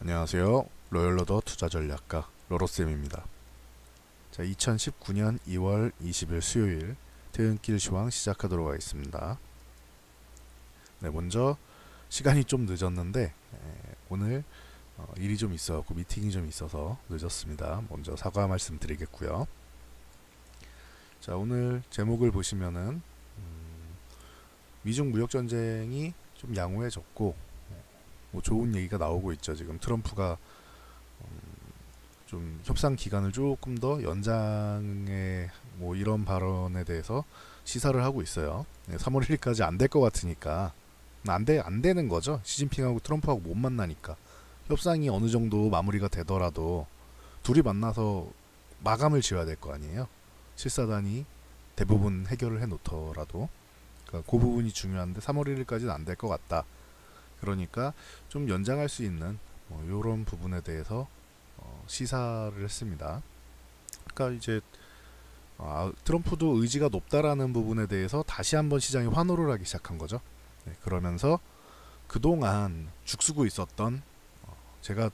안녕하세요. 로열러더 투자전략가 로로쌤입니다. 자, 2019년 2월 20일 수요일 퇴근길 시황 시작하도록 하겠습니다. 네, 먼저 시간이 좀 늦었는데 오늘 일이 좀 있어서 미팅이 좀 있어서 늦었습니다. 먼저 사과 말씀 드리겠고요. 자, 오늘 제목을 보시면은 미중 무역 전쟁이 좀 양호해졌고 뭐 좋은 얘기가 나오고 있죠. 지금 트럼프가 좀 협상 기간을 조금 더 연장해 뭐 이런 발언에 대해서 시사를 하고 있어요. 3월 1일까지 안 될 것 같으니까 안 되는 거죠. 시진핑하고 트럼프하고 못 만나니까 협상이 어느 정도 마무리가 되더라도 둘이 만나서 마감을 지어야 될 거 아니에요. 7사단이 대부분 해결을 해 놓더라도 그러니까 그 부분이 중요한데 3월 1일까지는 안 될 것 같다. 그러니까 좀 연장할 수 있는 뭐 이런 부분에 대해서 시사를 했습니다. 그러니까 이제 트럼프도 의지가 높다라는 부분에 대해서 다시 한번 시장이 환호를 하기 시작한 거죠. 네, 그러면서 그동안 죽쓰고 있었던 제가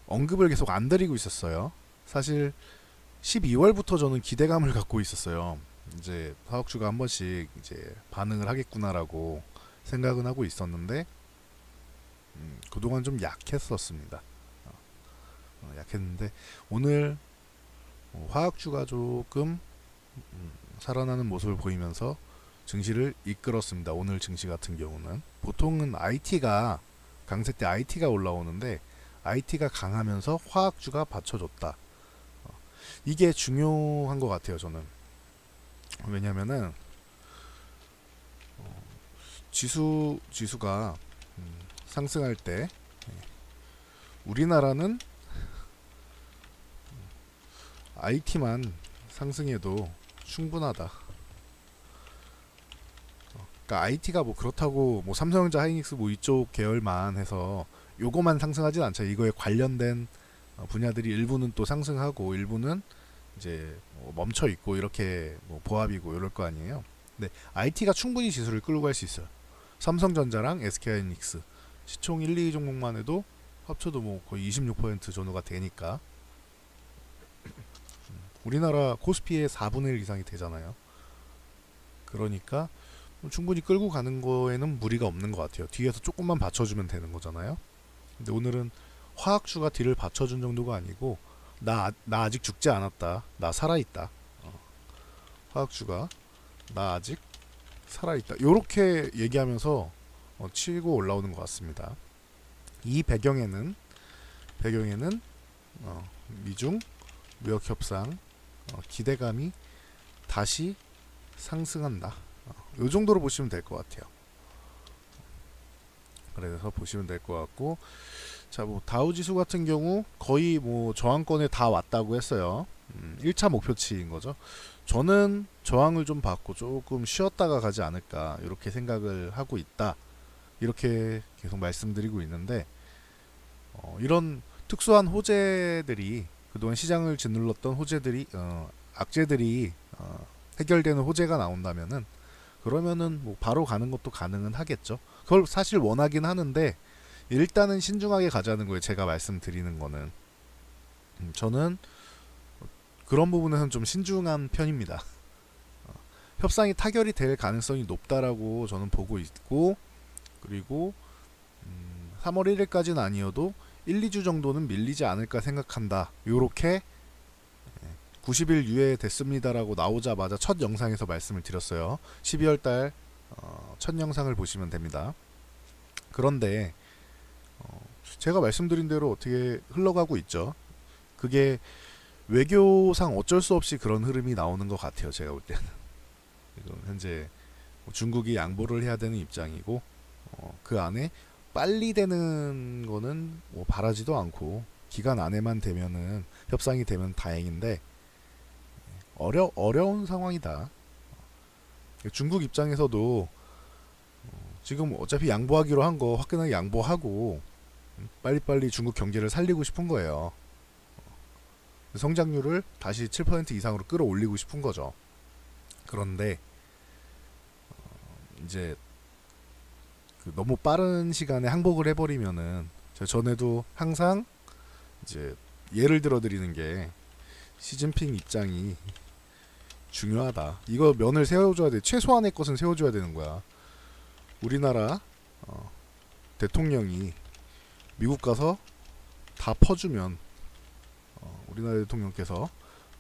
언급을 계속 안 드리고 있었어요. 사실 12월부터 저는 기대감을 갖고 있었어요. 이제 화학주가 한 번씩 이제 반응을 하겠구나라고 생각은 하고 있었는데 그동안 좀 약했었습니다. 약했는데 오늘 화학주가 조금 살아나는 모습을 보이면서 증시를 이끌었습니다. 오늘 증시 같은 경우는 보통은 IT가 강세 때 IT가 올라오는데 IT가 강하면서 화학주가 받쳐줬다. 이게 중요한 것 같아요. 저는 왜냐면은 지수가 상승할 때 우리나라는 IT만 상승해도 충분하다. 그러니까 IT가 뭐 그렇다고 뭐 삼성전자, 하이닉스 뭐 이쪽 계열만 해서 요거만 상승하진 않죠. 이거에 관련된 분야들이 일부는 또 상승하고 일부는 이제 뭐 멈춰 있고 이렇게 뭐 보합이고 이럴 거 아니에요. 근데 IT가 충분히 지수를 끌고 갈 수 있어요. 삼성전자랑 SK하이닉스 시총 1, 2 종목만 해도 합쳐도 뭐 거의 26% 전후가 되니까 우리나라 코스피의 4분의 1 이상이 되잖아요. 그러니까 충분히 끌고 가는 거에는 무리가 없는 것 같아요. 뒤에서 조금만 받쳐주면 되는 거잖아요. 근데 오늘은 화학주가 뒤를 받쳐준 정도가 아니고 나 아직 죽지 않았다. 나 살아있다. 화학주가 나 아직 살아있다. 요렇게 얘기하면서 치고 올라오는 것 같습니다. 이 배경에는 미중 무역협상 기대감이 다시 상승한다. 요 정도로 보시면 될 것 같아요. 그래서 보시면 될 것 같고, 자, 뭐 다우지수 같은 경우 거의 뭐 저항권에 다 왔다고 했어요. 1차 목표치인 거죠. 저는 저항을 좀 받고 조금 쉬었다가 가지 않을까 이렇게 생각을 하고 있다. 이렇게 계속 말씀드리고 있는데 이런 특수한 호재들이 그동안 시장을 짓눌렀던 호재들이 악재들이 해결되는 호재가 나온다면은 그러면은 뭐 바로 가는 것도 가능은 하겠죠. 그걸 사실 원하긴 하는데 일단은 신중하게 가자는 거예요. 제가 말씀드리는 거는 저는 그런 부분에서는 좀 신중한 편입니다. 협상이 타결이 될 가능성이 높다라고 저는 보고 있고 그리고 3월 1일까지는 아니어도 1, 2주 정도는 밀리지 않을까 생각한다. 요렇게 90일 유예됐습니다라고 나오자마자 첫 영상에서 말씀을 드렸어요. 12월달 첫 영상을 보시면 됩니다. 그런데 제가 말씀드린 대로 어떻게 흘러가고 있죠. 그게 외교상 어쩔 수 없이 그런 흐름이 나오는 것 같아요. 제가 볼 때는 지금 현재 중국이 양보를 해야 되는 입장이고 그 안에 빨리 되는 거는 뭐 바라지도 않고 기간 안에만 되면은 협상이 되면 다행인데 어려운 상황이다. 중국 입장에서도 지금 어차피 양보하기로 한 거 화끈하게 양보하고 빨리빨리 중국 경제를 살리고 싶은 거예요. 성장률을 다시 7% 이상으로 끌어올리고 싶은 거죠. 그런데 이제 너무 빠른 시간에 항복을 해버리면은 제가 전에도 항상 이제 예를 들어 드리는 게 시진핑 입장이 중요하다. 이거 면을 세워줘야 돼. 최소한의 것은 세워줘야 되는 거야. 우리나라 대통령이 미국 가서 다 퍼주면 우리나라 대통령께서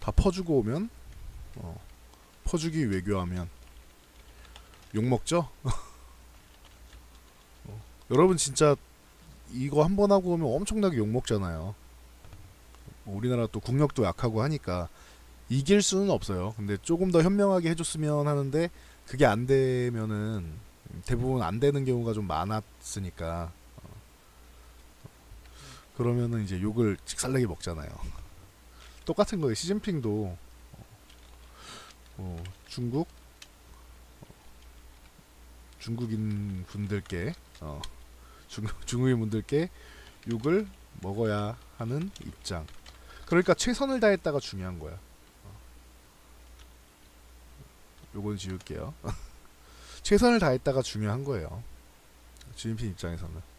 다 퍼주고 오면 퍼주기 외교하면 욕먹죠? 여러분 진짜 이거 한 번 하고 오면 엄청나게 욕먹잖아요. 우리나라 또 국력도 약하고 하니까 이길 수는 없어요. 근데 조금 더 현명하게 해줬으면 하는데 그게 안 되면은 대부분 안 되는 경우가 좀 많았으니까 그러면은 이제 욕을 직살나게 먹잖아요. 똑같은 거예요. 시진핑도 중국인 분들께 중국인 분들께 욕을 먹어야 하는 입장. 그러니까 최선을 다했다가 중요한 거야. 요건 지울게요. 최선을 다했다가 중요한 거예요. 시진핑 입장에서는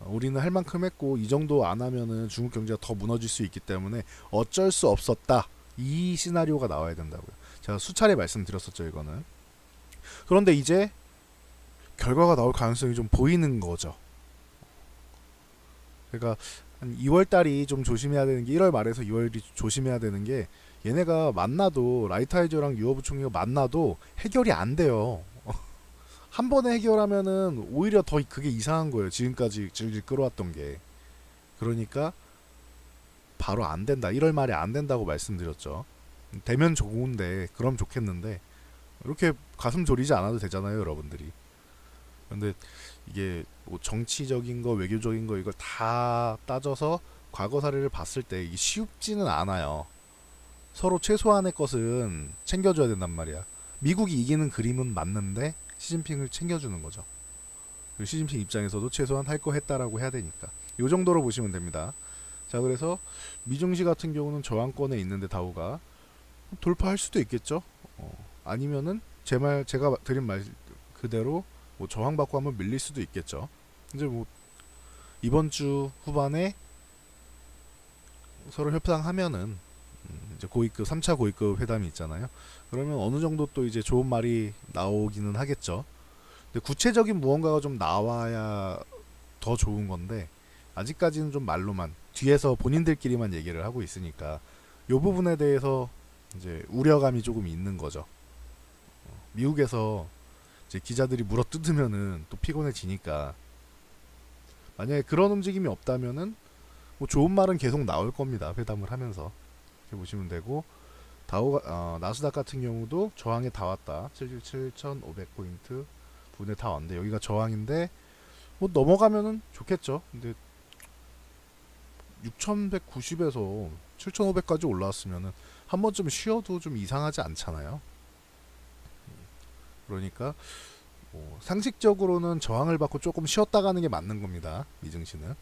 우리는 할 만큼 했고 이 정도 안 하면은 중국 경제가 더 무너질 수 있기 때문에 어쩔 수 없었다. 이 시나리오가 나와야 된다고요. 제가 수차례 말씀드렸었죠, 이거는. 그런데 이제 결과가 나올 가능성이 좀 보이는 거죠. 그러니까 한 2월 달이 좀 조심해야 되는 게 1월 말에서 2월이 조심해야 되는 게 얘네가 만나도 라이트하이저랑 유어 부총리가 만나도 해결이 안 돼요. 한 번에 해결하면은 오히려 더 그게 이상한 거예요. 지금까지 질질 끌어왔던 게. 그러니까 바로 안 된다. 1월 말에 안 된다고 말씀드렸죠. 되면 좋은데 그럼 좋겠는데 이렇게 가슴 졸이지 않아도 되잖아요, 여러분들이. 근데 이게 뭐 정치적인 거, 외교적인 거 이걸 다 따져서 과거 사례를 봤을 때 이게 쉽지는 않아요. 서로 최소한의 것은 챙겨줘야 된단 말이야. 미국이 이기는 그림은 맞는데 시진핑을 챙겨주는 거죠. 그리고 시진핑 입장에서도 최소한 할 거 했다라고 해야 되니까. 이 정도로 보시면 됩니다. 자, 그래서 미중시 같은 경우는 저항권에 있는데 다우가 돌파할 수도 있겠죠. 아니면은 제가 드린 말 그대로 뭐 저항받고 한번 밀릴 수도 있겠죠. 이제 뭐 이번 주 후반에 서로 협상하면은 이제 고위급 3차 고위급 회담이 있잖아요. 그러면 어느 정도 또 이제 좋은 말이 나오기는 하겠죠. 근데 구체적인 무언가가 좀 나와야 더 좋은 건데 아직까지는 좀 말로만 뒤에서 본인들끼리만 얘기를 하고 있으니까 이 부분에 대해서 이제 우려감이 조금 있는 거죠. 미국에서 이제 기자들이 물어 뜯으면은 또 피곤해지니까 만약에 그런 움직임이 없다면은 뭐 좋은 말은 계속 나올 겁니다. 회담을 하면서 이렇게 보시면 되고 나스닥 같은 경우도 저항에 다 왔다. 77,500포인트 분에 다 왔는데 여기가 저항인데 뭐 넘어가면은 좋겠죠. 근데 6,190에서 7,500까지 올라왔으면은 한 번쯤 쉬어도 좀 이상하지 않잖아요. 그러니까 뭐 상식적으로는 저항을 받고 조금 쉬었다 가는 게 맞는 겁니다. 미증시는.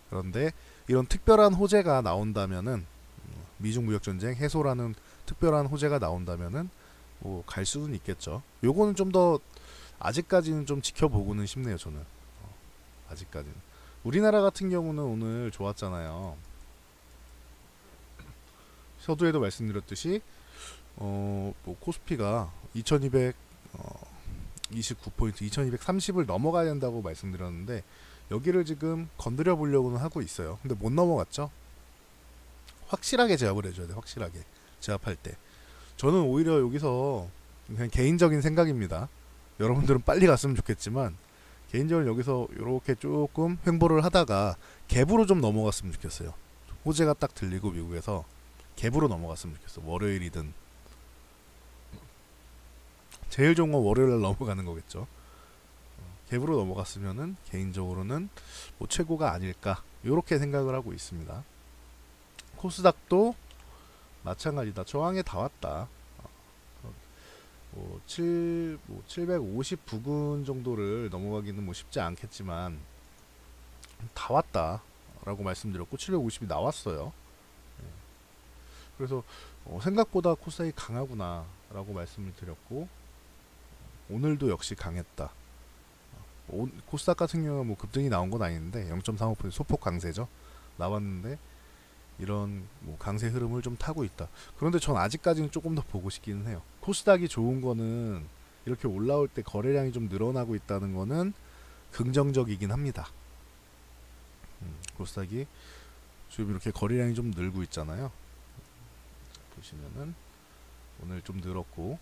그런데 이런 특별한 호재가 나온다면은 미중 무역 전쟁 해소라는 특별한 호재가 나온다면은 뭐 갈 수는 있겠죠. 요거는 좀 더 아직까지는 좀 지켜보고는 싶네요. 저는 아직까지는. 우리나라 같은 경우는 오늘 좋았잖아요. 서두에도 말씀드렸듯이 뭐 코스피가 2229포인트 2230을 넘어가야 된다고 말씀드렸는데 여기를 지금 건드려 보려고는 하고 있어요. 근데 못 넘어갔죠. 확실하게 제압을 해줘야 돼. 확실하게 제압할 때 저는 오히려 여기서 그냥 개인적인 생각입니다. 여러분들은 빨리 갔으면 좋겠지만 개인적으로 여기서 이렇게 조금 횡보를 하다가 갭으로 좀 넘어갔으면 좋겠어요. 호재가 딱 들리고 미국에서 갭으로 넘어갔으면 좋겠어. 월요일이든 제일 좋은 건 월요일날 넘어가는 거겠죠. 갭으로 넘어갔으면은 개인적으로는 뭐 최고가 아닐까 이렇게 생각을 하고 있습니다. 코스닥도 마찬가지다. 저항에 다 왔다. 750 부근 정도를 넘어가기는 뭐 쉽지 않겠지만 다 왔다 라고 말씀드렸고 750이 나왔어요. 그래서 생각보다 코스닥이 강하구나 라고 말씀을 드렸고 오늘도 역시 강했다. 코스닥 같은 경우는 뭐 급등이 나온 건 아닌데 0.35% 소폭 강세죠. 나왔는데 이런 뭐 강세 흐름을 좀 타고 있다. 그런데 전 아직까지는 조금 더 보고 싶기는 해요. 코스닥이 좋은 거는 이렇게 올라올 때 거래량이 좀 늘어나고 있다는 거는 긍정적이긴 합니다. 코스닥이 지금 이렇게 거래량이 좀 늘고 있잖아요. 보시면은 오늘 좀 늘었고,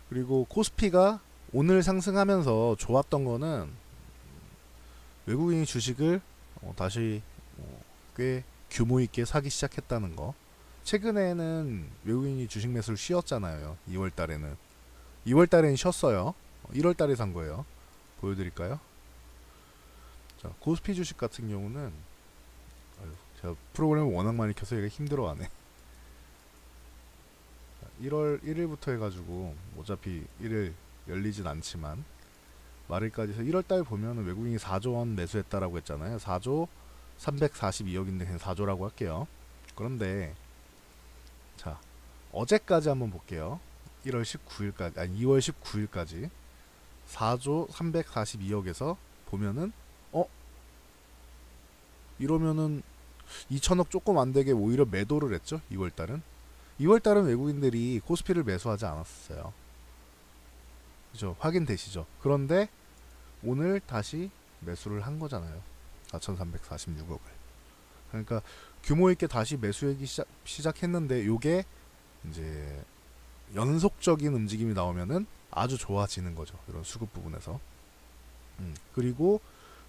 그리고 코스피가 오늘 상승하면서 좋았던 거는 외국인이 주식을 다시 꽤 규모 있게 사기 시작했다는 거. 최근에는 외국인이 주식 매수를 쉬었잖아요. 2월 달에는. 2월 달에는 쉬었어요. 1월 달에 산 거예요. 보여드릴까요? 자, 코스피 주식 같은 경우는 제가 프로그램을 워낙 많이 켜서 얘가 힘들어하네. 1월 1일부터 해가지고 어차피 1일 열리진 않지만 말일까지 해서 1월달 보면은 외국인이 4조 원 매수했다라고 했잖아요. 4조 342억인데 그냥 4조라고 할게요. 그런데 자, 어제까지 한번 볼게요. 1월 19일까지 아니 2월 19일까지 4조 342억에서 보면은 이러면은 2천억 조금 안 되게 오히려 매도를 했죠. 2월달은 외국인들이 코스피를 매수하지 않았어요. 그죠? 확인되시죠? 그런데 오늘 다시 매수를 한 거잖아요. 4,346억을. 그러니까 규모 있게 다시 매수하기 시작했는데 요게 이제 연속적인 움직임이 나오면은 아주 좋아지는 거죠. 이런 수급 부분에서. 그리고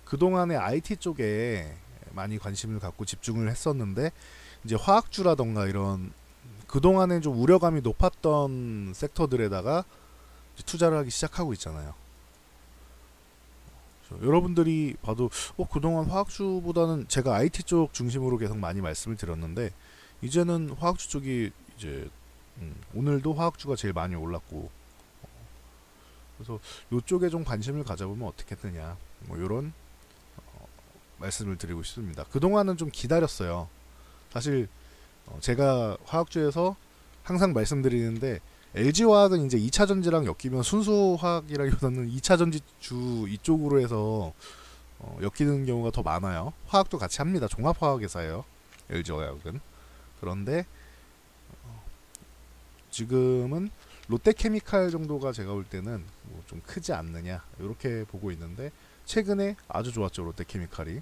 그동안에 IT 쪽에 많이 관심을 갖고 집중을 했었는데 이제 화학주라던가 이런 그동안에 좀 우려감이 높았던 섹터들에다가 투자를 하기 시작하고 있잖아요. 여러분들이 봐도 그동안 화학주보다는 제가 IT 쪽 중심으로 계속 많이 말씀을 드렸는데 이제는 화학주 쪽이 이제 오늘도 화학주가 제일 많이 올랐고 그래서 이쪽에 좀 관심을 가져보면 어떻겠느냐 뭐 이런 말씀을 드리고 싶습니다. 그동안은 좀 기다렸어요. 사실 제가 화학주에서 항상 말씀드리는데 LG화학은 이제 2차전지랑 엮이면 순수화학이라기보다는 2차전지주 이쪽으로 해서 엮이는 경우가 더 많아요. 화학도 같이 합니다. 종합화학회사예요. LG화학은. 그런데 지금은 롯데케미칼 정도가 제가 볼 때는 뭐 좀 크지 않느냐 이렇게 보고 있는데 최근에 아주 좋았죠. 롯데케미칼이.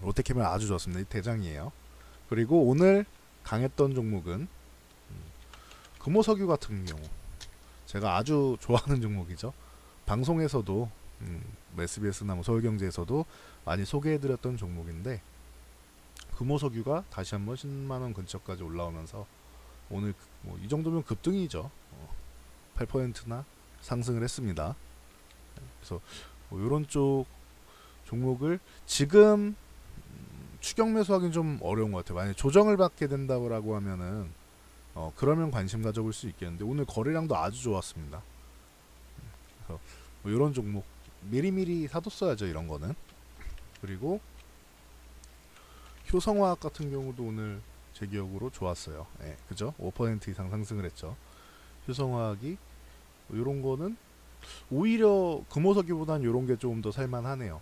롯데케미칼 아주 좋았습니다. 이 대장이에요. 그리고 오늘 강했던 종목은 금호석유 같은 경우 제가 아주 좋아하는 종목이죠. 방송에서도 SBS나 뭐 서울경제에서도 많이 소개해드렸던 종목인데 금호석유가 다시 한번 10만원 근처까지 올라오면서 오늘 뭐 이 정도면 급등이죠. 8%나 상승을 했습니다. 그래서 뭐 이런 쪽 종목을 지금 추격 매수하기는 좀 어려운 것 같아요. 만약에 조정을 받게 된다고 하면은 그러면 관심 가져볼 수 있겠는데 오늘 거래량도 아주 좋았습니다. 그래서 뭐 이런 종목 미리미리 사뒀어야죠. 이런 거는. 그리고 효성화학 같은 경우도 오늘 제 기억으로 좋았어요. 예, 그죠? 5% 이상 상승을 했죠. 효성화학이 뭐 이런 거는 오히려 금호석유보다는 이런 게 조금 더 살만하네요.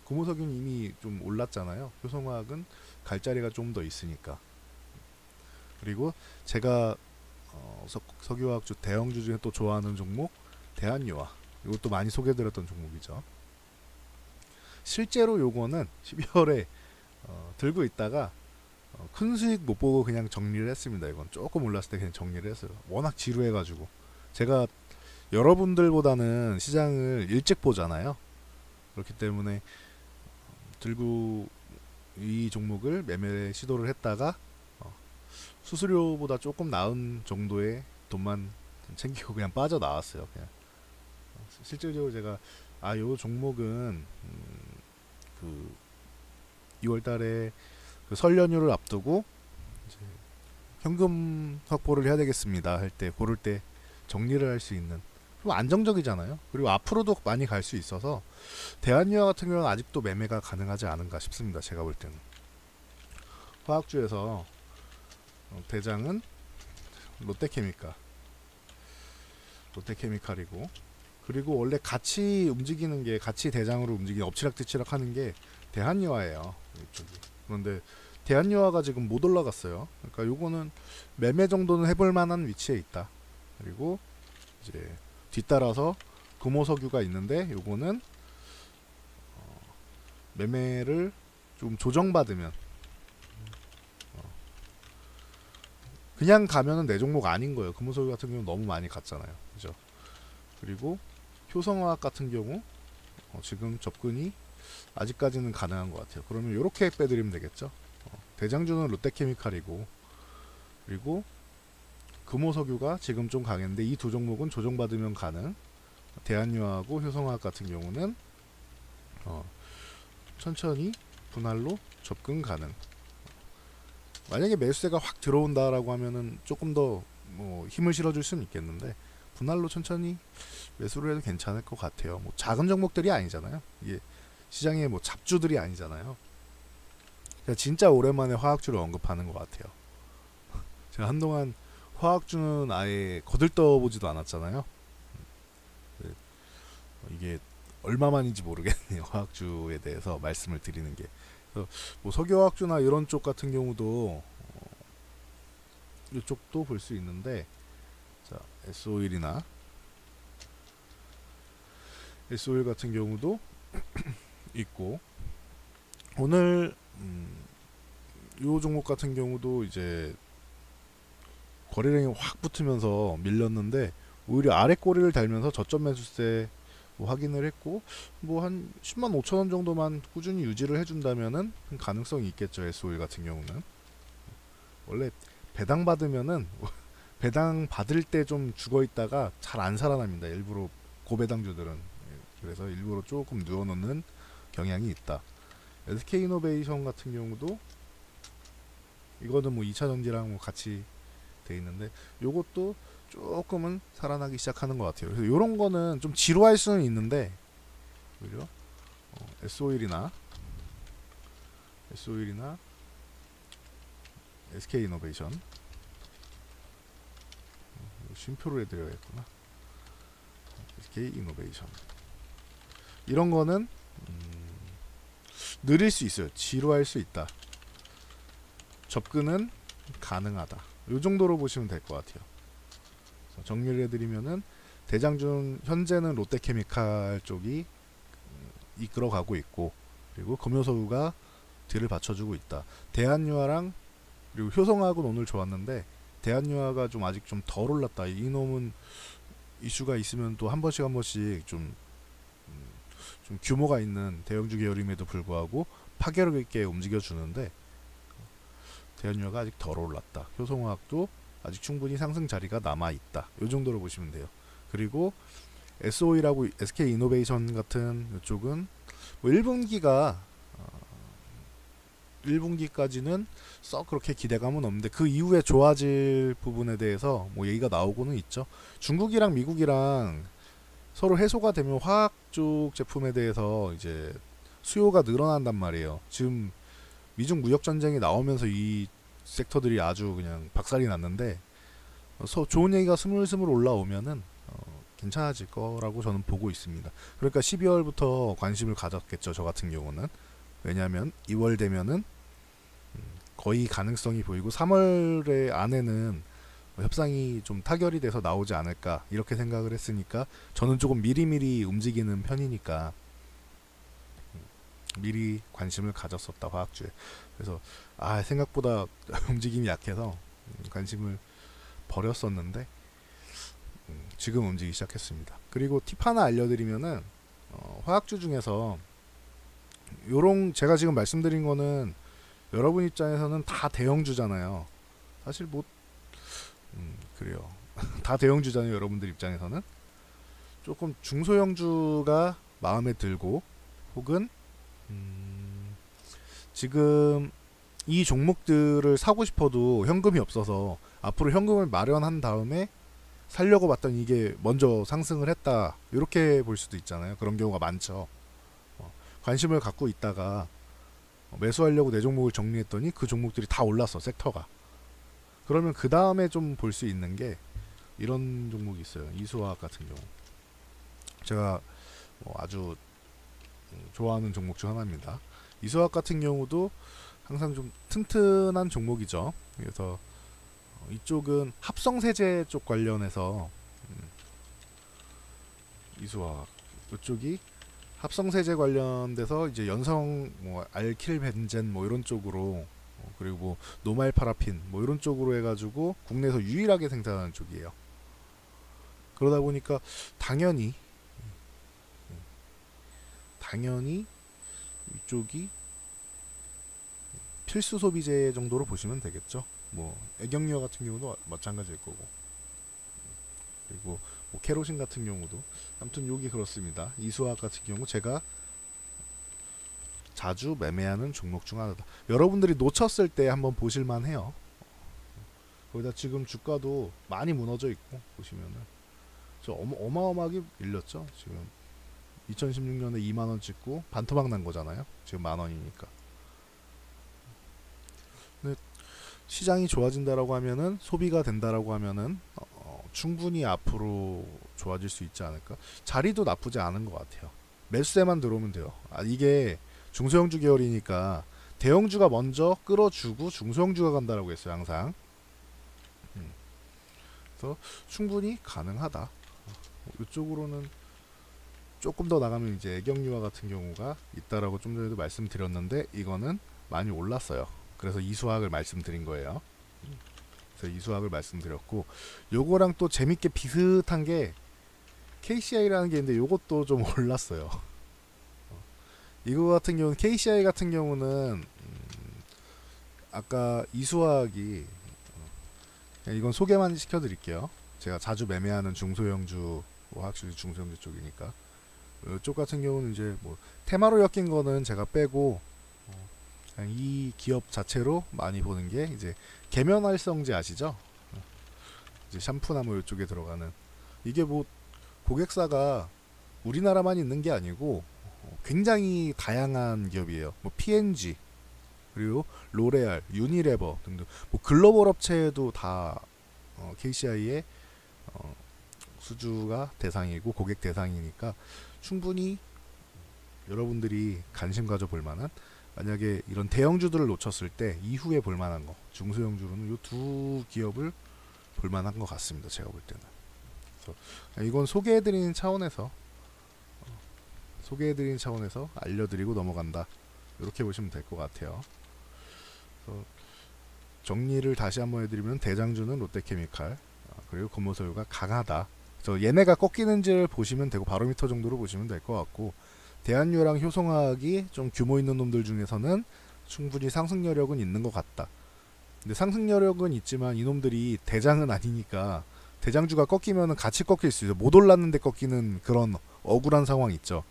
금호석유는 이미 좀 올랐잖아요. 효성화학은 갈 자리가 좀 더 있으니까. 그리고 제가 석유화학주 대형주 중에 또 좋아하는 종목 대한유화 이것도 많이 소개드렸던 종목이죠. 실제로 요거는 12월에 들고 있다가 큰 수익 못 보고 그냥 정리를 했습니다. 이건 조금 올랐을 때 그냥 정리를 했어요. 워낙 지루해가지고 제가 여러분들보다는 시장을 일찍 보잖아요. 그렇기 때문에 들고 이 종목을 매매 시도를 했다가 수수료보다 조금 나은 정도의 돈만 챙기고 그냥 빠져나왔어요. 그냥 실질적으로 제가 요 종목은 그 2월달에 그 설 연휴를 앞두고 이제 현금 확보를 해야 되겠습니다 할 때 고를 때 정리를 할 수 있는 좀 안정적이잖아요. 그리고 앞으로도 많이 갈 수 있어서 대한유화 같은 경우는 아직도 매매가 가능하지 않은가 싶습니다. 제가 볼 때는 화학주에서 롯데케미칼이고 그리고 원래 같이 움직이는 게, 같이 대장으로 움직이는, 엎치락뒤치락 하는 게 대한유화예요. 이쪽이. 그런데 대한유화가 지금 못 올라갔어요. 그러니까 요거는 매매 정도는 해볼 만한 위치에 있다. 그리고 이제 뒤따라서 금호석유가 있는데 요거는 매매를 좀 조정받으면, 그냥 가면은 내 종목 아닌 거예요. 금호석유 같은 경우는 너무 많이 갔잖아요. 그죠? 그리고 효성화학 같은 경우 지금 접근이 아직까지는 가능한 것 같아요. 그러면 이렇게 빼드리면 되겠죠. 대장주는 롯데케미칼이고, 그리고 금호석유가 지금 좀 강했는데 이 두 종목은 조정받으면 가능. 대한유화하고 효성화학 같은 경우는 천천히 분할로 접근 가능. 만약에 매수세가 확 들어온다라고 하면은 조금 더 뭐 힘을 실어줄 수는 있겠는데, 분할로 천천히 매수를 해도 괜찮을 것 같아요. 뭐 작은 종목들이 아니잖아요. 이게 시장에 뭐 잡주들이 아니잖아요. 제가 진짜 오랜만에 화학주를 언급하는 것 같아요. 제가 한동안 화학주는 아예 거들떠보지도 않았잖아요. 이게 얼마만인지 모르겠네요. 화학주에 대해서 말씀을 드리는 게. 뭐 석유화학주나 이런 쪽 같은 경우도 이쪽도 볼 수 있는데, 자, S오일이나 S오일 같은 경우도 있고, 오늘 요 종목 같은 경우도 이제 거래량이 확 붙으면서 밀렸는데 오히려 아래 꼬리를 달면서 저점 매수세 뭐 확인을 했고, 뭐 한 10만 5천 원 정도만 꾸준히 유지를 해준다면은 가능성이 있겠죠. S오일 같은 경우는 원래 배당 받으면은 배당 받을 때 좀 죽어 있다가 잘 안 살아납니다. 일부러 고배당주들은. 그래서 일부러 조금 누워놓는 경향이 있다. SK이노베이션 같은 경우도 이거는 뭐 2차전지랑 뭐 같이 돼 있는데 요것도 조금은 살아나기 시작하는 것 같아요. 그래서 요런 거는 좀 지루할 수는 있는데, 그죠? S오일이나 SK이노베이션 쉼표를 해드려야겠구나. SK이노베이션 이런 거는 느릴 수 있어요. 지루할 수 있다. 접근은 가능하다. 요 정도로 보시면 될 것 같아요. 정리를 해드리면은 대장준 현재는 롯데케미칼 쪽이 이끌어가고 있고, 그리고 금호석유가 뒤를 받쳐주고 있다. 대한유화랑 그리고 효성화학은 오늘 좋았는데 대한유화가 좀 아직 좀 덜 올랐다. 이놈은 이슈가 있으면 또 한 번씩 좀 규모가 있는 대형주 계열임에도 불구하고 파괴력 있게 움직여주는데 대한유화가 아직 덜 올랐다. 효성화학도 아직 충분히 상승 자리가 남아있다. 이 정도로 보시면 돼요. 그리고 SOE라고 SK이노베이션 같은 이쪽은 뭐 1분기까지는 썩 그렇게 기대감은 없는데 그 이후에 좋아질 부분에 대해서 뭐 얘기가 나오고는 있죠. 중국이랑 미국이랑 서로 해소가 되면 화학 쪽 제품에 대해서 이제 수요가 늘어난단 말이에요. 지금 미중 무역 전쟁이 나오면서 이 섹터들이 아주 그냥 박살이 났는데 좋은 얘기가 스물스물 올라오면은 괜찮아질 거라고 저는 보고 있습니다. 그러니까 12월부터 관심을 가졌겠죠. 저 같은 경우는. 왜냐하면 2월 되면은 거의 가능성이 보이고 3월에 안에는 협상이 좀 타결이 돼서 나오지 않을까 이렇게 생각을 했으니까 저는 조금 미리미리 움직이는 편이니까 미리 관심을 가졌었다. 화학주에. 그래서 생각보다 움직임이 약해서 관심을 버렸었는데 지금 움직이기 시작했습니다. 그리고 팁 하나 알려드리면은 화학주 중에서 요런 제가 지금 말씀드린 거는 여러분 입장에서는 다 대형주잖아요. 사실 뭐 그래요. 다 대형주잖아요. 여러분들 입장에서는 조금 중소형주가 마음에 들고 혹은 지금 이 종목들을 사고 싶어도 현금이 없어서 앞으로 현금을 마련한 다음에 살려고 봤더니 이게 먼저 상승을 했다. 이렇게 볼 수도 있잖아요. 그런 경우가 많죠. 관심을 갖고 있다가 매수하려고 내 종목을 정리했더니 그 종목들이 다 올랐어. 섹터가. 그러면 그 다음에 좀 볼 수 있는 게 이런 종목이 있어요. 이수화학 같은 경우. 제가 뭐 아주 좋아하는 종목 중 하나입니다. 이수학 같은 경우도 항상 좀 튼튼한 종목이죠. 그래서 이쪽은 합성세제 쪽 관련해서 이수학 이쪽이 합성세제 관련돼서 이제 연성 뭐 알킬벤젠 뭐 이런 쪽으로 그리고 뭐 노말파라핀 뭐 이런 쪽으로 해가지고 국내에서 유일하게 생산하는 쪽이에요. 그러다 보니까 당연히 이쪽이 필수 소비재 정도로 보시면 되겠죠. 뭐 애경유화 같은 경우도 마찬가지일 거고, 그리고 뭐 케로신 같은 경우도 아무튼 여기 그렇습니다. 이수학 같은 경우 제가 자주 매매하는 종목 중 하나다. 여러분들이 놓쳤을 때 한번 보실만 해요. 거기다 지금 주가도 많이 무너져 있고 보시면은 저 어마어마하게 밀렸죠. 지금 2016년에 2만원 찍고 반토막 난 거잖아요. 지금 만원이니까. 근데 시장이 좋아진다라고 하면은, 소비가 된다라고 하면은 충분히 앞으로 좋아질 수 있지 않을까. 자리도 나쁘지 않은 것 같아요. 매수세만 들어오면 돼요. 이게 중소형주 계열이니까 대형주가 먼저 끌어주고 중소형주가 간다라고 했어요. 항상. 그래서 충분히 가능하다. 이쪽으로는 조금 더 나가면 이제 애경유화 같은 경우가 있다라고 좀 전에도 말씀드렸는데, 이거는 많이 올랐어요. 그래서 이수학을 말씀드린 거예요. 그래서 이수학을 말씀드렸고, 요거랑 또 재밌게 비슷한 게 KCI라는 게 있는데, 요것도 좀 올랐어요. 이거 같은 경우는, KCI 같은 경우는 아까 이수학이 이건 소개만 시켜드릴게요. 제가 자주 매매하는 중소형주, 확실히 중소형주 쪽이니까. 이쪽 같은 경우는 이제 뭐 테마로 엮인 거는 제가 빼고 그냥 이 기업 자체로 많이 보는 게 이제 계면활성제 아시죠? 이제 샴푸나 뭐 이쪽에 들어가는, 이게 뭐 고객사가 우리나라만 있는 게 아니고 굉장히 다양한 기업이에요. 뭐 P&G 그리고 로레알, 유니레버 등등 뭐 글로벌 업체에도 다 KCI의 수주가 대상이고 고객 대상이니까 충분히 여러분들이 관심 가져볼 만한, 만약에 이런 대형주들을 놓쳤을 때 이후에 볼 만한 거, 중소형주로는 이 두 기업을 볼 만한 것 같습니다. 제가 볼 때는. 그래서 이건 소개해드리는 차원에서 알려드리고 넘어간다, 이렇게 보시면 될 것 같아요. 그래서 정리를 다시 한번 해드리면, 대장주는 롯데케미칼, 그리고 건모서유가 강하다. 그래서 얘네가 꺾이는지를 보시면 되고, 바로미터 정도로 보시면 될 것 같고, 대한유랑 효성화학이 좀 규모 있는 놈들 중에서는 충분히 상승 여력은 있는 것 같다. 근데 상승 여력은 있지만 이놈들이 대장은 아니니까, 대장주가 꺾이면 같이 꺾일 수 있어요. 못 올랐는데 꺾이는 그런 억울한 상황 있죠.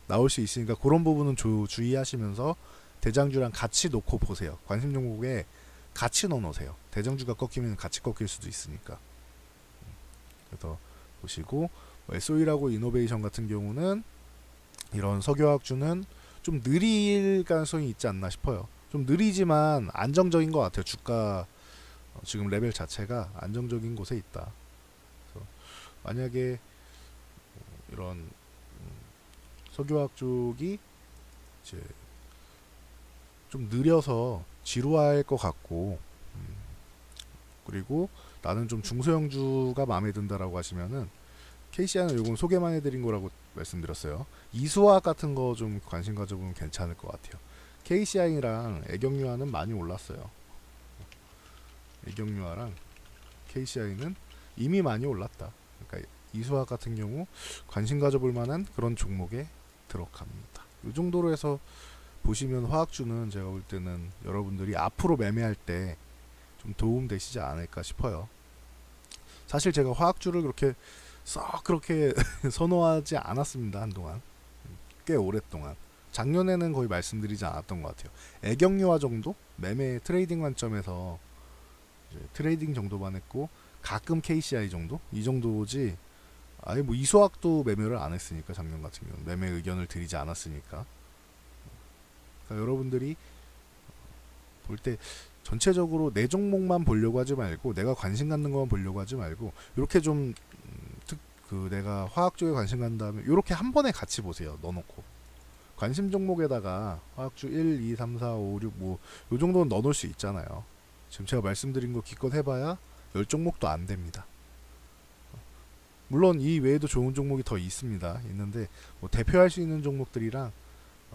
나올 수 있으니까 그런 부분은 주의하시면서 대장주랑 같이 놓고 보세요. 관심 종목에 같이 넣어놓으세요. 대장주가 꺾이면 같이 꺾일 수도 있으니까. 그래서 보시고, SOE라고 이노베이션 같은 경우는 이런 석유화학주는 좀 느릴 가능성이 있지 않나 싶어요. 좀 느리지만 안정적인 것 같아요. 주가 지금 레벨 자체가 안정적인 곳에 있다. 그래서 만약에 이런 석유화학 쪽이 이제 좀 느려서 지루할 것 같고, 그리고 나는 좀 중소형주가 마음에 든다라고 하시면은, KCI는 요건 소개만 해드린 거라고 말씀드렸어요. 이수화학 같은 거 좀 관심 가져보면 괜찮을 것 같아요. KCI랑 애경유화는 많이 올랐어요. 애경유화랑 KCI는 이미 많이 올랐다. 그러니까 이수화학 같은 경우 관심 가져볼 만한 그런 종목에 들어갑니다. 이 정도로 해서 보시면 화학주는 제가 볼 때는 여러분들이 앞으로 매매할 때 좀 도움 되시지 않을까 싶어요. 사실 제가 화학주를 그렇게 선호하지 않았습니다. 한동안, 꽤 오랫동안. 작년에는 거의 말씀드리지 않았던 것 같아요. 애경유화 정도? 매매 트레이딩 관점에서 이제 트레이딩 정도만 했고, 가끔 KCI 정도? 이 정도지, 아예 뭐 이수학도 매매를 안 했으니까, 작년 같은 경우는 매매 의견을 드리지 않았으니까. 그러니까 여러분들이 볼 때 전체적으로 내 종목만 보려고 하지 말고, 내가 관심 갖는 것만 보려고 하지 말고, 이렇게 좀 그 내가 화학 쪽에 관심 간다면 요렇게 한 번에 같이 보세요. 넣어놓고 관심 종목에다가 화학주 1, 2, 3, 4, 5, 6 뭐 요 정도는 넣어놓을 수 있잖아요. 지금 제가 말씀드린 거 기껏 해봐야 10종목도 안 됩니다. 물론 이 외에도 좋은 종목이 더 있습니다. 있는데 뭐 대표할 수 있는 종목들이랑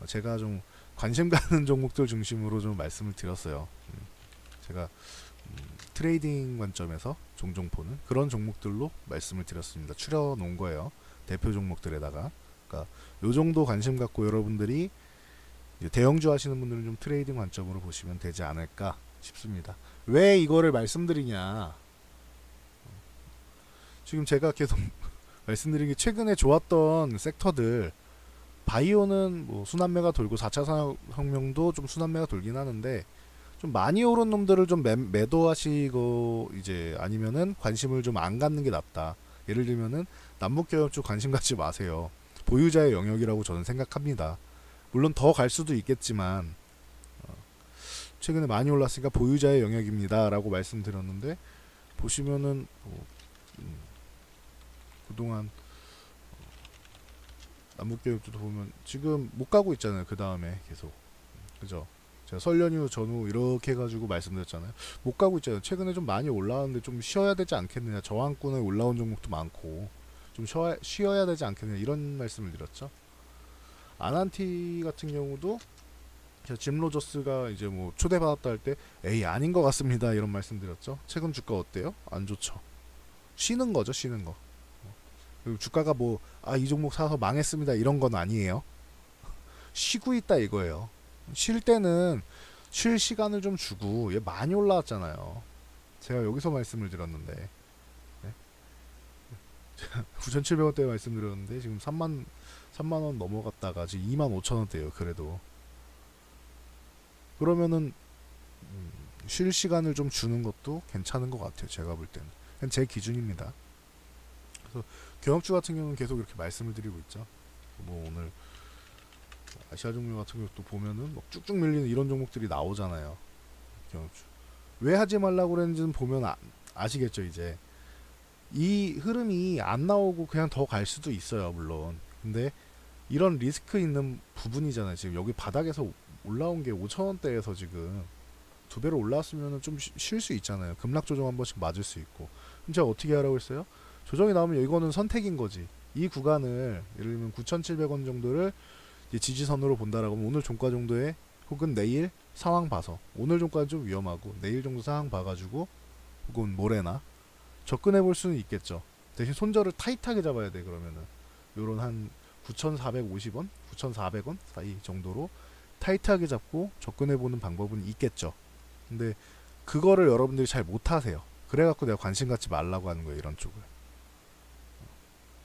제가 좀 관심 가는 종목들 중심으로 좀 말씀을 드렸어요. 제가 트레이딩 관점에서 종종 보는 그런 종목들로 말씀을 드렸습니다. 추려 놓은 거예요. 대표 종목들에다가. 그러니까 요 정도 관심 갖고 여러분들이 대형주 하시는 분들은 좀 트레이딩 관점으로 보시면 되지 않을까 싶습니다. 왜 이거를 말씀드리냐? 지금 제가 계속 말씀드린 게 최근에 좋았던 섹터들 바이오는 뭐 순환매가 돌고 4차 산업혁명도 좀 순환매가 돌긴 하는데 좀 많이 오른 놈들을 좀 매도하시고 이제 아니면은 관심을 좀 안 갖는 게 낫다. 예를 들면은 남북경협 쪽 관심 갖지 마세요. 보유자의 영역이라고 저는 생각합니다. 물론 더 갈 수도 있겠지만 최근에 많이 올랐으니까 보유자의 영역입니다 라고 말씀드렸는데 보시면은 그동안 남북경협도 보면 지금 못 가고 있잖아요. 그 다음에 계속 그죠? 제가 설 연휴 전후 이렇게 해가지고 말씀드렸잖아요. 못 가고 있잖아요. 최근에 좀 많이 올라왔는데 좀 쉬어야 되지 않겠느냐. 저항권에 올라온 종목도 많고 좀 쉬어야 되지 않겠느냐 이런 말씀을 드렸죠. 아난티 같은 경우도 짐 로저스가 이제 뭐 초대받았다 할 때 에이 아닌 것 같습니다 이런 말씀 드렸죠. 최근 주가 어때요? 안 좋죠. 쉬는 거죠. 쉬는 거. 그리고 주가가 뭐 이 종목 사서 망했습니다 이런 건 아니에요. 쉬고 있다 이거예요. 쉴 때는 쉴 시간을 좀 주고 얘 많이 올라왔잖아요. 제가 여기서 말씀을 드렸는데 네? 9,700원대 말씀드렸는데 지금 3만원 넘어갔다가 지금 25,000원대예요. 그래도 그러면은 쉴 시간을 좀 주는 것도 괜찮은 것 같아요. 제가 볼 때는 그냥 제 기준입니다. 그래서 경험주 같은 경우는 계속 이렇게 말씀을 드리고 있죠. 뭐 오늘 아시아 종목 같은 경우 또 보면은 막 쭉쭉 밀리는 이런 종목들이 나오잖아요. 경험주 왜 하지 말라고 그랬는지는 보면 아시겠죠. 이제 이 흐름이 안 나오고 그냥 더 갈 수도 있어요. 물론 근데 이런 리스크 있는 부분이잖아요. 지금 여기 바닥에서 올라온 게 5,000원대에서 지금 2배로 올라왔으면 좀 쉴 수 있잖아요. 급락 조정 한 번씩 맞을 수 있고. 그럼 제가 어떻게 하라고 했어요? 조정이 나오면 이거는 선택인 거지. 이 구간을 예를 들면 9,700원 정도를 이제 지지선으로 본다라고 하면 오늘 종가 정도에 혹은 내일 상황 봐서 오늘 종가는 좀 위험하고 내일 정도 상황 봐가지고 혹은 모레나 접근해 볼 수는 있겠죠. 대신 손절을 타이트하게 잡아야 돼. 그러면은 요런 한 9,450원, 9,400원 사이 정도로 타이트하게 잡고 접근해 보는 방법은 있겠죠. 근데 그거를 여러분들이 잘 못하세요. 그래갖고 내가 관심 갖지 말라고 하는 거예요. 이런 쪽을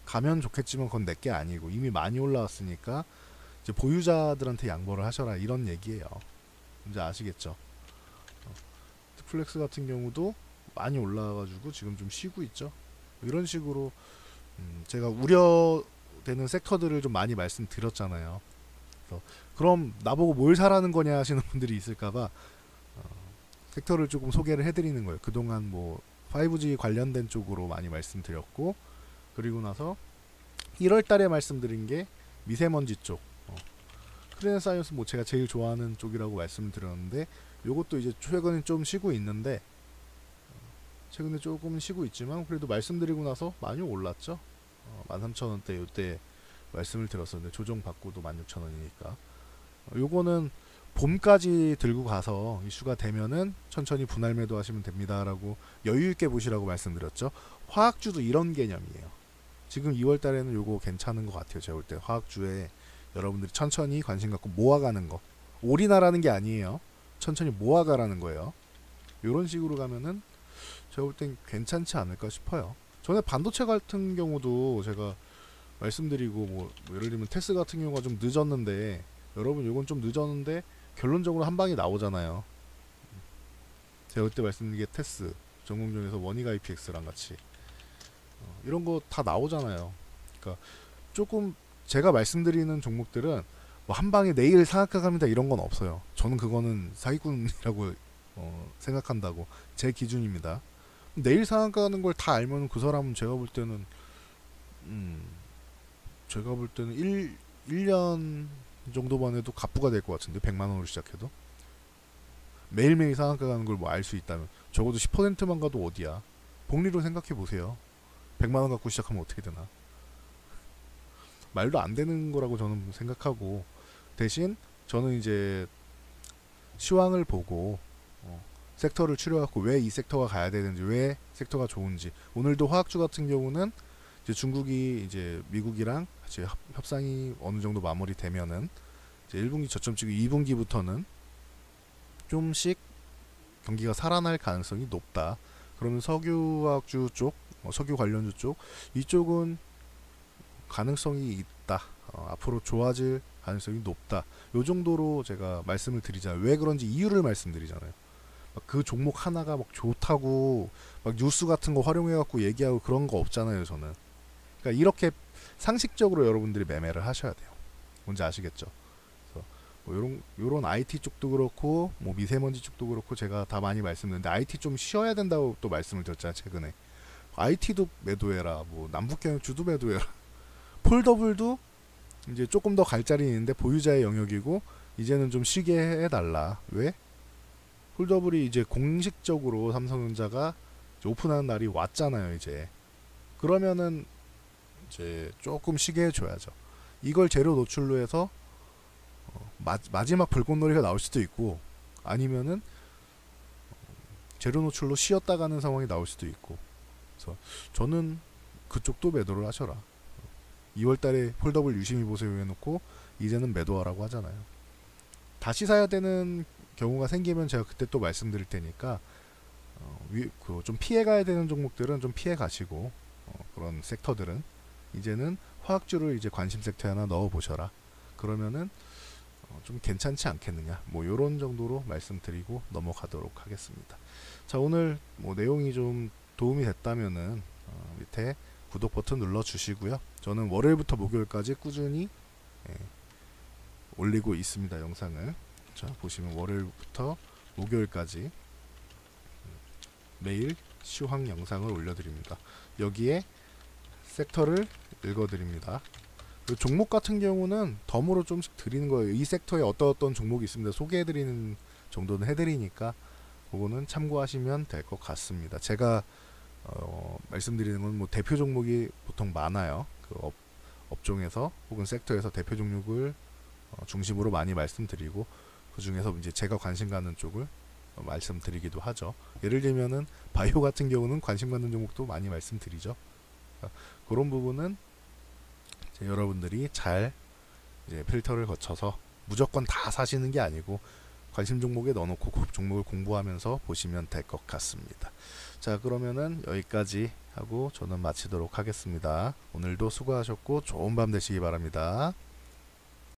가면 좋겠지만 그건 내게 아니고 이미 많이 올라왔으니까 이제 보유자들한테 양보를 하셔라 이런 얘기예요. 이제 아시겠죠? 플렉스 같은 경우도 많이 올라와가지고 지금 좀 쉬고 있죠. 이런 식으로 제가 우려되는 섹터들을 좀 많이 말씀드렸잖아요. 그래서 그럼 나보고 뭘 사라는 거냐 하시는 분들이 있을까봐 섹터를 조금 소개를 해드리는 거예요. 그동안 뭐 5G 관련된 쪽으로 많이 말씀드렸고 그리고 나서 1월달에 말씀드린 게 미세먼지 쪽 크레네사이언스 뭐 제가 제일 좋아하는 쪽이라고 말씀을 드렸는데 요것도 이제 최근에 좀 쉬고 있는데 최근에 조금 쉬고 있지만 그래도 말씀드리고 나서 많이 올랐죠. 13,000원대 요때 말씀을 드렸었는데 조정 받고도 16,000원이니까 요거는 봄까지 들고 가서 이슈가 되면은 천천히 분할 매도 하시면 됩니다 라고 여유있게 보시라고 말씀드렸죠. 화학주도 이런 개념이에요. 지금 2월달에는 요거 괜찮은 것 같아요. 제가 볼 때 화학주에 여러분들이 천천히 관심 갖고 모아가는 거 올인하라는 게 아니에요. 천천히 모아가라는 거예요. 요런 식으로 가면은 제가 볼 땐 괜찮지 않을까 싶어요. 전에 반도체 같은 경우도 제가 말씀드리고 뭐 예를 들면 테스 같은 경우가 좀 늦었는데 여러분 요건 좀 늦었는데 결론적으로 한 방이 나오잖아요. 제가 그때 말씀드린 게 테스 전공정에서 원익 IPX랑 같이 이런 거 다 나오잖아요. 그러니까 조금 제가 말씀드리는 종목들은 뭐 한 방에 내일 상한가 갑니다 이런 건 없어요. 저는 그거는 사기꾼이라고 생각한다고 제 기준입니다. 내일 상한가 가는 걸 다 알면 그 사람은 제가 볼 때는 음, 제가 볼 때는 1년 정도만 해도 갑부가 될 것 같은데 100만 원으로 시작해도 매일매일 상한가 가는 걸 뭐 알 수 있다면 적어도 10%만 가도 어디야. 복리로 생각해 보세요. 100만 원 갖고 시작하면 어떻게 되나. 말도 안 되는 거라고 저는 생각하고 대신 저는 이제 시황을 보고 섹터를 추려갖고 왜 이 섹터가 가야 되는지 왜 섹터가 좋은지 오늘도 화학주 같은 경우는 이제 중국이 이제 미국이랑 같이 협상이 어느 정도 마무리되면은 이제 1분기 저점 찍고 2분기부터는 좀씩 경기가 살아날 가능성이 높다. 그러면 석유화학주 쪽, 석유 관련주 쪽 이쪽은 가능성이 있다. 앞으로 좋아질 가능성이 높다. 요 정도로 제가 말씀을 드리잖아요. 왜 그런지 이유를 말씀드리잖아요. 막 그 종목 하나가 막 좋다고 막 뉴스 같은 거 활용해갖고 얘기하고 그런 거 없잖아요. 저는. 그러니까 이렇게 상식적으로 여러분들이 매매를 하셔야 돼요. 뭔지 아시겠죠? 그래서 뭐 요런 IT 쪽도 그렇고 뭐 미세먼지 쪽도 그렇고 제가 다 많이 말씀드렸는데 IT 좀 쉬어야 된다고 또 말씀을 드렸잖아요. 최근에. IT도 매도해라. 뭐 남북경유주도 매도해라. 폴더블도 이제 조금 더 갈 자리 있는데 보유자의 영역이고 이제는 좀 쉬게 해달라. 왜? 폴더블이 이제 공식적으로 삼성전자가 이제 오픈하는 날이 왔잖아요. 이제 그러면은 이제 조금 쉬게 해줘야죠. 이걸 재료 노출로 해서 마지막 불꽃놀이가 나올 수도 있고 아니면은 재료 노출로 쉬었다 가는 상황이 나올 수도 있고 그래서 저는 그쪽도 매도를 하셔라. 2월달에 폴더블 유심히 보세요 해놓고 이제는 매도하라고 하잖아요. 다시 사야 되는 경우가 생기면 제가 그때 또 말씀드릴 테니까 좀 피해가야 되는 종목들은 좀 피해 가시고 그런 섹터들은 이제는 화학주를 이제 관심 섹터에 하나 넣어 보셔라. 그러면은 좀 괜찮지 않겠느냐. 뭐 요런 정도로 말씀드리고 넘어가도록 하겠습니다. 자, 오늘 뭐 내용이 좀 도움이 됐다면은 밑에 구독 버튼 눌러 주시고요. 저는 월요일부터 목요일까지 꾸준히 올리고 있습니다. 영상을. 자, 보시면 월요일부터 목요일까지 매일 시황 영상을 올려드립니다. 여기에 섹터를 읽어드립니다. 종목 같은 경우는 덤으로 좀씩 드리는 거예요. 이 섹터에 어떤 종목이 있습니다. 소개해드리는 정도는 해드리니까 그거는 참고하시면 될 것 같습니다. 제가 말씀드리는 건 뭐 대표 종목이 보통 많아요. 그 업종에서 혹은 섹터에서 대표 종목을 중심으로 많이 말씀드리고 그 중에서 이제 제가 관심 가는 쪽을 말씀드리기도 하죠. 예를 들면은 바이오 같은 경우는 관심 가는 종목도 많이 말씀드리죠. 그런 부분은 이제 여러분들이 잘 이제 필터를 거쳐서 무조건 다 사시는 게 아니고 관심 종목에 넣어놓고 그 종목을 공부하면서 보시면 될 것 같습니다. 자, 그러면은 여기까지 하고 저는 마치도록 하겠습니다. 오늘도 수고하셨고 좋은 밤 되시기 바랍니다.